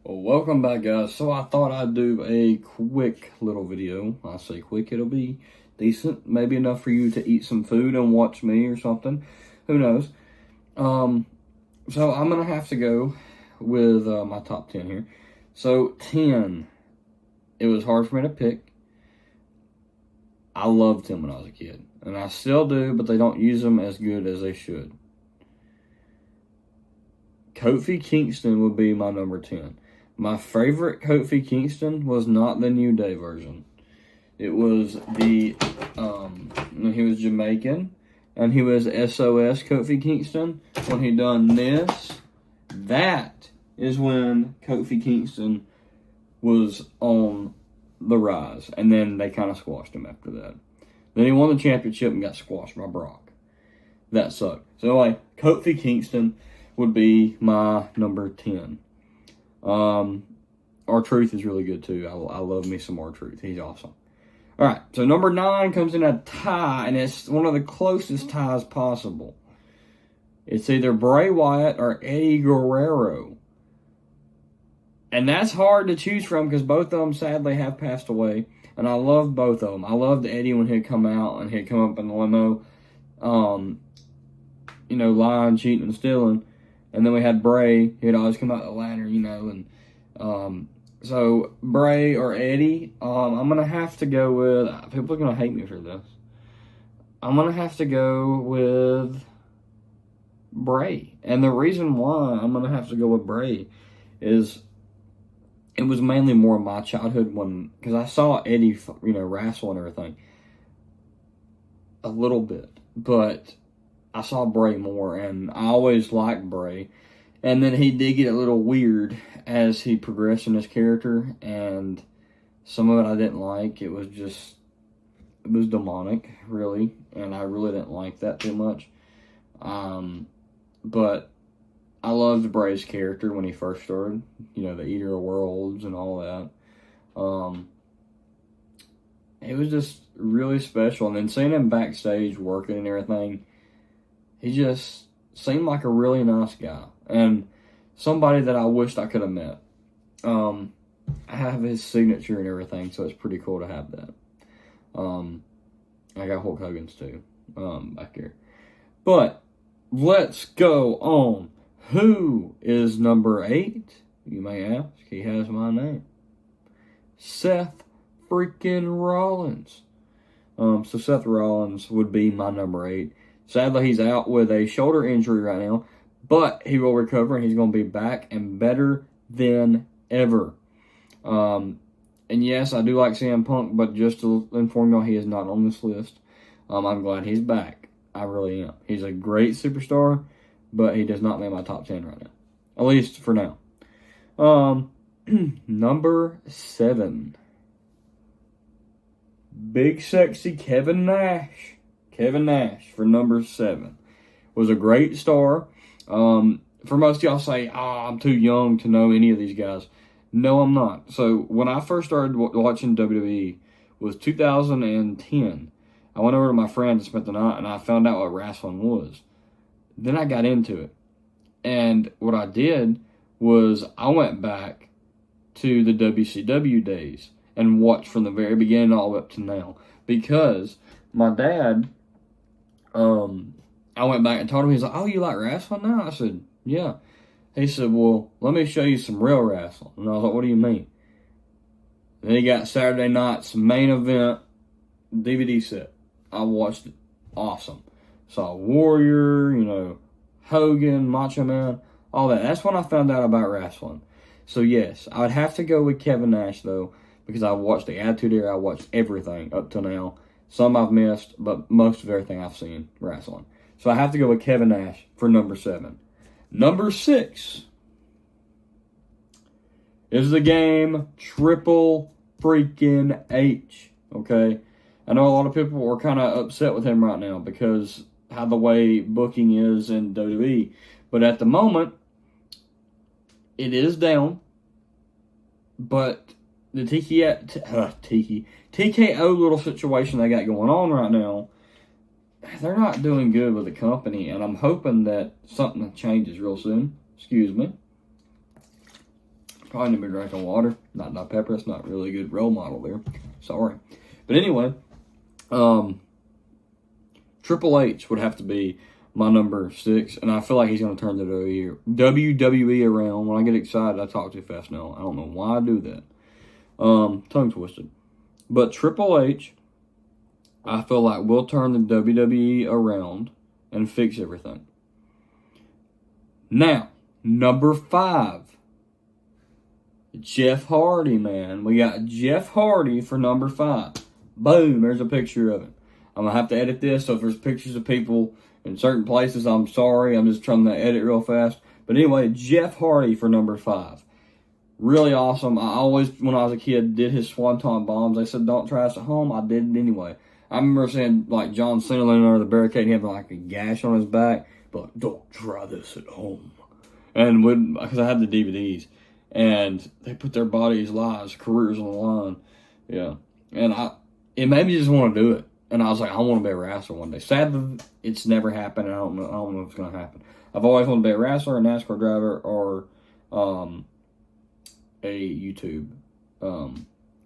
Well, welcome back, guys. So I thought I'd do a quick little video. I say quick, it'll be decent, maybe enough for you to eat some food and watch me or something. Who knows? So I'm gonna have to go with my top 10 here. So 10, it was hard for me to pick. I loved him when I was a kid, and I still do, but they don't use them as good as they should. Kofi Kingston would be my number 10. My favorite Kofi Kingston was not the New Day version. It was he was Jamaican, and he was SOS Kofi Kingston. When he done this, that is when Kofi Kingston was on the rise, and then they kind of squashed him after that. Then he won the championship and got squashed by Brock. That sucked. So, Kofi Kingston would be my number 10. R-Truth is really good too. I love me some R-Truth. He's awesome. All right, so number 9 comes in a tie, and it's one of the closest ties possible. It's either Bray Wyatt or Eddie Guerrero. And that's hard to choose from because both of them sadly have passed away. And I love both of them. I loved Eddie when he'd come out and he'd come up in the limo, lying, cheating, and stealing. And then we had Bray. He'd always come out the ladder, and so Bray or Eddie. I'm gonna have to go with. People are gonna hate me for this. I'm gonna have to go with Bray, and the reason why I'm gonna have to go with Bray is it was mainly more of my childhood because I saw Eddie, wrestle and everything a little bit, but I saw Bray more, and I always liked Bray. And then he did get a little weird as he progressed in his character, and some of it I didn't like. It was demonic, really, and I really didn't like that too much. But I loved Bray's character when he first started, the Eater of Worlds and all that. It was just really special, and then seeing him backstage working and everything, he just seemed like a really nice guy and somebody that I wished I could have met. I have his signature and everything, so it's pretty cool to have that. I got Hulk Hogan's too, back here. But let's go on. Who is number 8? You may ask. He has my name. Seth freaking Rollins. So Seth Rollins would be my number 8. Sadly, he's out with a shoulder injury right now, but he will recover and he's going to be back and better than ever. And yes, I do like CM Punk, but just to inform y'all, he is not on this list. I'm glad he's back. I really am. He's a great superstar, but he does not make my top 10 right now. At least for now. Number 7. Big Sexy Kevin Nash. Kevin Nash for number 7 was a great star. For most of y'all say, I'm too young to know any of these guys. No, I'm not. So when I first started watching WWE was 2010. I went over to my friend and spent the night, and I found out what wrestling was. Then I got into it. And what I did was I went back to the WCW days and watched from the very beginning all the way up to now. Because my dad, I went back and told him, he's like, oh, you like wrestling now? I said, yeah. He said, well, let me show you some real wrestling. And I was like, what do you mean? Then he got Saturday Night's Main Event DVD set. I watched it. Awesome. Saw Warrior, Hogan, Macho Man, all that. That's when I found out about wrestling. So, yes, I would have to go with Kevin Nash, though, because I watched the Attitude Era. I watched everything up till now. Some I've missed, but most of everything I've seen wrestling. So I have to go with Kevin Nash for number 7. Number 6 is the game Triple freaking H. Okay? I know a lot of people are kind of upset with him right now because how the way booking is in WWE. But at the moment, it is down. But the TKO little situation they got going on right now, they're not doing good with the company, and I'm hoping that something changes real soon. Excuse me. Probably need to be drinking water. Not pepper. That's not really a good role model there. Sorry. But anyway, Triple H would have to be my number 6, and I feel like he's going to turn the WWE around. When I get excited, I talk too fast now. I don't know why I do that. Tongue twisted. But Triple H, I feel like will turn the WWE around and fix everything. Now, number 5. Jeff Hardy, man. We got Jeff Hardy for number 5. Boom, there's a picture of him. I'm going to have to edit this, so if there's pictures of people in certain places, I'm sorry. I'm just trying to edit real fast. But anyway, Jeff Hardy for number 5. Really awesome. I always, when I was a kid, did his Swanton bombs. They said, don't try this at home. I did it anyway. I remember seeing, like, John Cena leaning under the barricade and having, like, a gash on his back. But, like, don't try this at home. And because I had the DVDs. And they put their bodies, lives, careers on the line. Yeah. And it made me just want to do it. And I was like, I want to be a wrestler one day. Sadly, it's never happened. I don't know if it's going to happen. I've always wanted to be a wrestler, a NASCAR driver, or a YouTube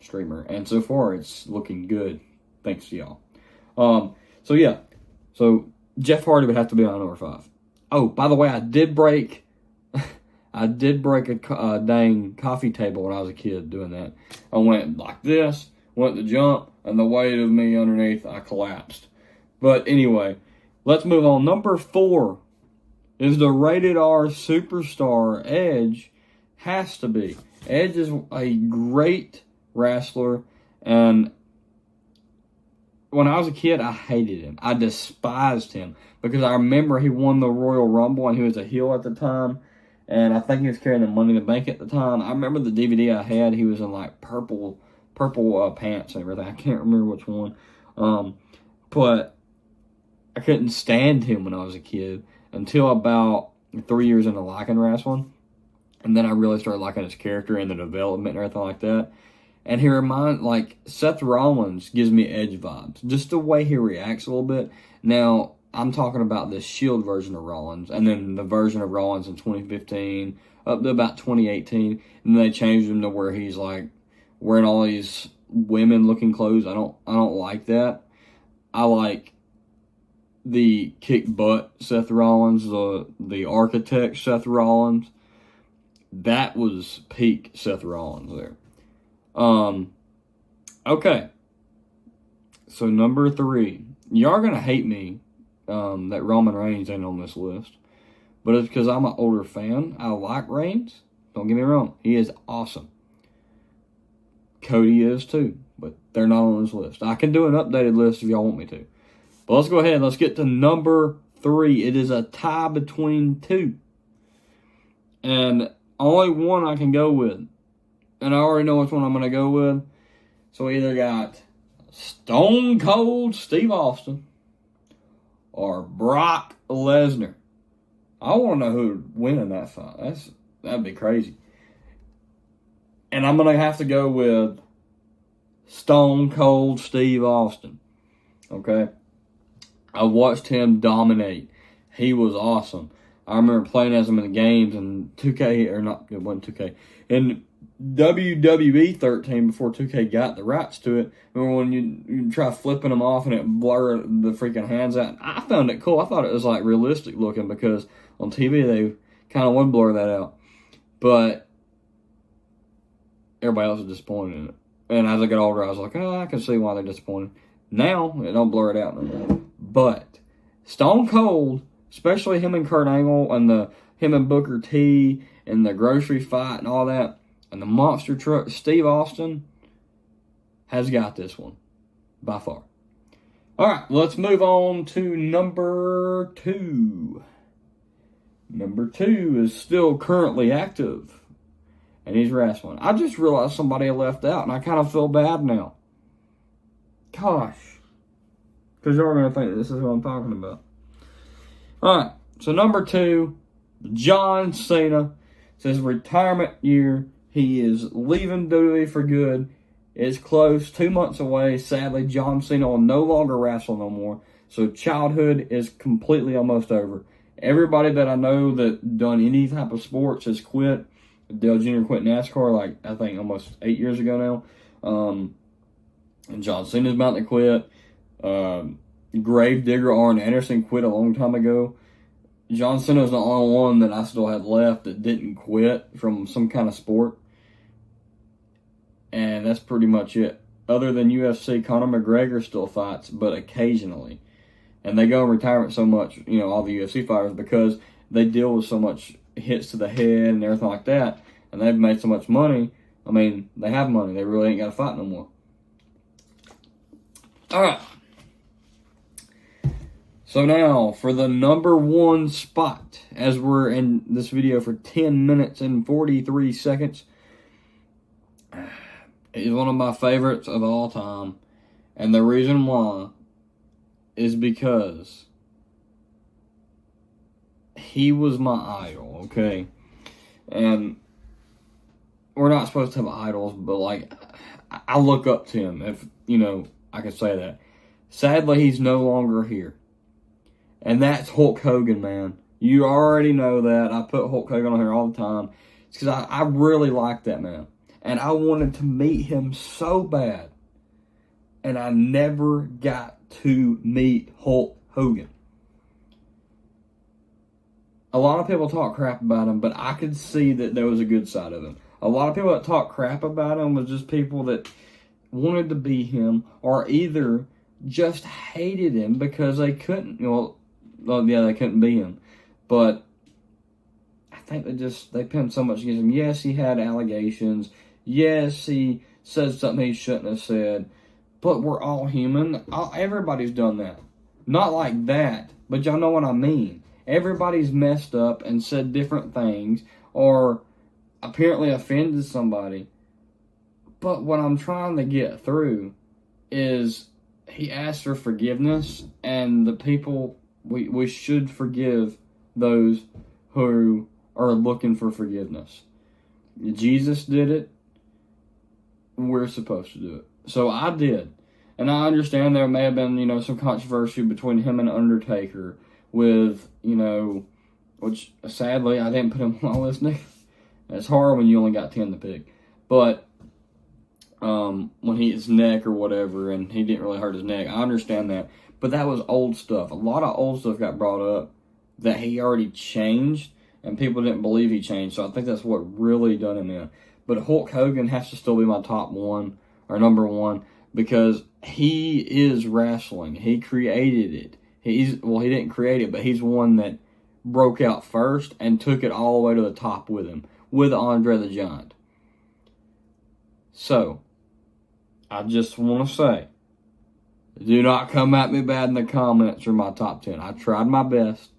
streamer. And so far, it's looking good. Thanks to y'all. So, yeah. So, Jeff Hardy would have to be on number 5. Oh, by the way, I did break a dang coffee table when I was a kid doing that. I went like this, went to jump, and the weight of me underneath, I collapsed. But anyway, let's move on. Number 4 is the rated R superstar, Edge. Has to be. Edge is a great wrestler, and when I was a kid, I hated him. I despised him because I remember he won the Royal Rumble, and he was a heel at the time. And I think he was carrying the Money in the Bank at the time. I remember the DVD I had, he was in like purple pants and everything. I can't remember which one. But I couldn't stand him when I was a kid until about 3 years into liking wrestling. And then I really started liking his character and the development and everything like that. And he like Seth Rollins gives me Edge vibes. Just the way he reacts a little bit. Now, I'm talking about the Shield version of Rollins, and then the version of Rollins in 2015 up to about 2018, and then they changed him to where he's like wearing all these women-looking clothes. I don't like that. I like the kick butt Seth Rollins, the architect Seth Rollins. That was peak Seth Rollins there. Okay. So number 3, y'all are gonna hate me. That Roman Reigns ain't on this list. But it's because I'm an older fan. I like Reigns. Don't get me wrong. He is awesome. Cody is too. But they're not on this list. I can do an updated list if y'all want me to. But let's go ahead. Let's get to number 3. It is a tie between 2. And only one I can go with. And I already know which one I'm going to go with. So we either got Stone Cold Steve Austin or Brock Lesnar. I want to know who would win in that fight. That'd be crazy. And I'm going to have to go with Stone Cold Steve Austin. Okay? I watched him dominate. He was awesome. I remember playing as him in the games and 2K, or not, it wasn't 2K. In WWE 13, before 2K got the rights to it, remember when you try flipping them off and it blur the freaking hands out? I found it cool. I thought it was like realistic looking because on TV they kind of would blur that out. But everybody else was disappointed in it. And as I got older, I was like, oh, I can see why they're disappointed. Now, it don't blur it out no more. But Stone Cold, especially him and Kurt Angle and him and Booker T and the grocery fight and all that, and the monster truck, Steve Austin has got this one by far. All right, let's move on to number 2. Number 2 is still currently active, and he's wrestling. I just realized somebody left out, and I kind of feel bad now. Gosh. Because you're going to think this is what I'm talking about. All right, so number 2, John Cena. It's his retirement year. He is leaving WWE for good. It's close, 2 months away. Sadly, John Cena will no longer wrestle no more. So childhood is completely almost over. Everybody that I know that done any type of sports has quit. Dale Jr. quit NASCAR, like, I think almost 8 years ago now. And John Cena's about to quit. Gravedigger Arn Anderson quit a long time ago. John Cena's the only one that I still have left that didn't quit from some kind of sport. And that's pretty much it. Other than UFC, Conor McGregor still fights, but occasionally. And they go in retirement so much, all the UFC fighters, because they deal with so much hits to the head and everything like that. And they've made so much money. I mean, they have money. They really ain't got to fight no more. All right. So now, for the number one spot, as we're in this video for 10 minutes and 43 seconds, is one of my favorites of all time. And the reason why is because he was my idol, okay? And we're not supposed to have idols, but, like, I look up to him, if, I could say that. Sadly, he's no longer here. And that's Hulk Hogan, man. You already know that. I put Hulk Hogan on here all the time. It's because I really like that man. And I wanted to meet him so bad. And I never got to meet Hulk Hogan. A lot of people talk crap about him, but I could see that there was a good side of him. A lot of people that talk crap about him was just people that wanted to be him, or either just hated him because they couldn't, they couldn't be him. But I think they pinned so much against him. Yes, he had allegations. Yes, he said something he shouldn't have said. But we're all human. Everybody's done that. Not like that, but y'all know what I mean. Everybody's messed up and said different things, or apparently offended somebody. But what I'm trying to get through is he asked for forgiveness, and the people, we should forgive those who are looking for forgiveness. Jesus did it. We're supposed to do it. So I did. And I understand there may have been, some controversy between him and Undertaker with, which sadly I didn't put him on my list. It's hard when you only got 10 to pick. But when his neck or whatever, and he didn't really hurt his neck, I understand that. But that was old stuff. A lot of old stuff got brought up that he already changed, and people didn't believe he changed. So I think that's what really done him in. But Hulk Hogan has to still be my top one, or number one, because he is wrestling. He created it. He didn't create it, but he's one that broke out first and took it all the way to the top with him, with Andre the Giant. So, I just want to say, do not come at me bad in the comments for my top 10. I tried my best.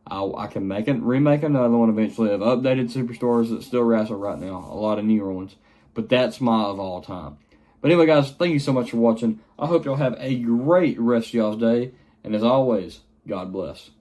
I can remake another one eventually of updated superstars that still wrestle right now. A lot of newer ones. But that's my of all time. But anyway, guys, thank you so much for watching. I hope y'all have a great rest of y'all's day. And as always, God bless.